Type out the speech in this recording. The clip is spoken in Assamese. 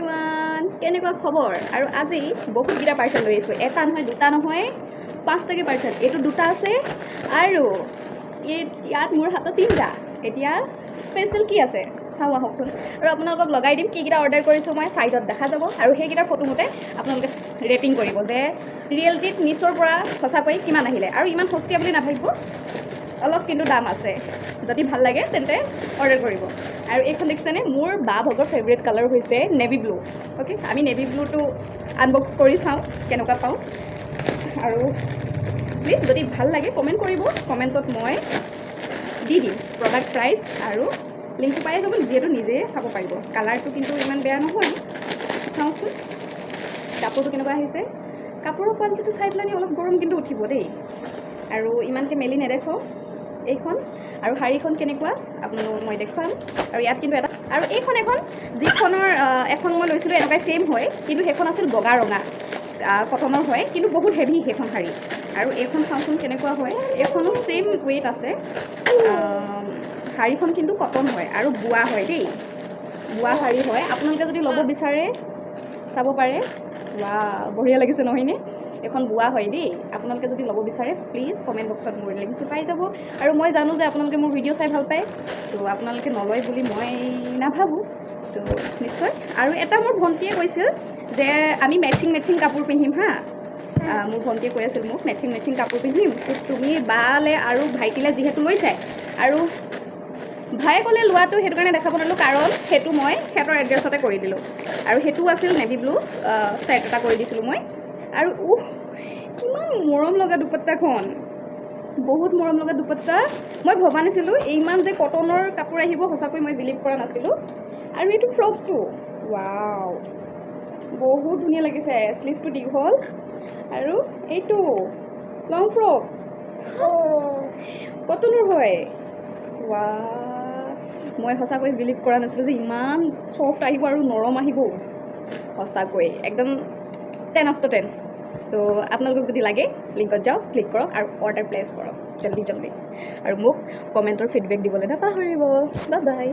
এভৰিৱান কেনেকুৱা খবৰ আৰু আজি বহুতকেইটা পাৰ্চেল লৈ আহিছোঁ এটা নহয় দুটা নহয় পাঁচটাকৈ পাৰ্চেল এইটো দুটা আছে আৰু ইয়াত মোৰ হাতত তিনিটা এতিয়া স্পেচিয়েল কি আছে চাওঁ আহকচোন আৰু আপোনালোকক লগাই দিম কিকেইটা অৰ্ডাৰ কৰিছোঁ মই চাইডত দেখা যাব আৰু সেইকেইটাৰ ফটো মতে আপোনালোকে ৰেটিং কৰিব যে ৰিয়েলিটিত মিছ'ৰ পৰা সঁচাকৈ কিমান আহিলে আৰু ইমান সস্তীয়া বুলি নাভাবিব অলপ কিন্তু দাম আছে যদি ভাল লাগে তেন্তে অৰ্ডাৰ কৰিব আৰু এইখন দেখিছেনে মোৰ বা ভগৰ ফেভৰেট কালাৰ হৈছে নেভি ব্লু অ'কে আমি নেভি ব্লুটো আনবক্স কৰি চাওঁ কেনেকুৱা পাওঁ আৰু প্লিজ যদি ভাল লাগে কমেণ্ট কৰিব কমেণ্টত মই দি দিম প্ৰডাক্ট প্ৰাইচ আৰু লিংকটো পাই যাব যিহেতু নিজে চাব পাৰিব কালাৰটো কিন্তু ইমান বেয়া নহয় চাওঁচোন কাপোৰটো কেনেকুৱা আহিছে কাপোৰৰ কোৱালিটিটো চাই পেলাই অলপ গৰম কিন্তু উঠিব দেই আৰু ইমানকৈ মেলি নেদেখাওঁ এইখন আৰু শাড়ীখন কেনেকুৱা আপোনালোকক মই দেখুৱাম আৰু ইয়াত কিন্তু এটা আৰু এইখন এখন যিখনৰ এখন মই লৈছিলোঁ এনেকুৱাই ছেইম হয় কিন্তু সেইখন আছিল বগা ৰঙা কটনৰ হয় কিন্তু বহুত হেভি সেইখন শাড়ী আৰু এইখন চাওঁচোন কেনেকুৱা হয় এইখনো ছেইম ৱেইট আছে শাড়ীখন কিন্তু কটন হয় আৰু বোৱা হয় দেই বোৱা শাড়ী হয় আপোনালোকে যদি ল'ব বিচাৰে চাব পাৰে ৱা বঢ়িয়া লাগিছে নহয়নে এখন বোৱা হয় দেই আপোনালোকে যদি ল'ব বিচাৰে প্লিজ কমেণ্ট বক্সত মোৰ লিংকটো পাই যাব আৰু মই জানো যে আপোনালোকে মোৰ ভিডিঅ' চাই ভাল পায় তো আপোনালোকে নলয় বুলি মই নাভাবোঁ তো নিশ্চয় আৰু এটা মোৰ ভণ্টীয়ে কৈছিল যে আমি মেচিং কাপোৰ পিন্ধিম হা মোৰ ভণ্টীয়ে কৈ আছিল মোক মেচিং কাপোৰ পিন্ধিম তুমি বালে আৰু ভাইটিলে যিহেতু লৈছে আৰু ভায়ে ক'লে লোৱাটো সেইটো কাৰণে দেখাব নোৱাৰিলোঁ কাৰণ সেইটো মই সিহঁতৰ এড্ৰেছতে কৰি দিলোঁ আৰু সেইটো আছিল নেভি ব্লু ছেট এটা কৰি দিছিলোঁ মই আৰু কিমান মৰম লগা দুপট্টাখন বহুত মৰম লগা দুপট্টা মই ভবা নাছিলোঁ ইমান যে কটনৰ কাপোৰ আহিব সঁচাকৈ মই বিলিভ কৰা নাছিলোঁ আৰু এইটো ফ্ৰকটো ৱাও বহুত ধুনীয়া লাগিছে স্লিভটো দীঘল আৰু এইটো লং ফ্ৰক কটনৰ হয় ৱা মই সঁচাকৈ বিলিভ কৰা নাছিলোঁ যে ইমান ছফ্ট আহিব আৰু নৰম আহিব সঁচাকৈ একদম 10 আফটাৰ 10 তো আপোনালোকক যদি লাগে লিংকত যাওক ক্লিক কৰক আৰু অৰ্ডাৰ প্লেচ কৰক জল্দি আৰু মোক কমেণ্টৰ ফিডবেক দিবলৈ নাপাহৰিব বাই বাই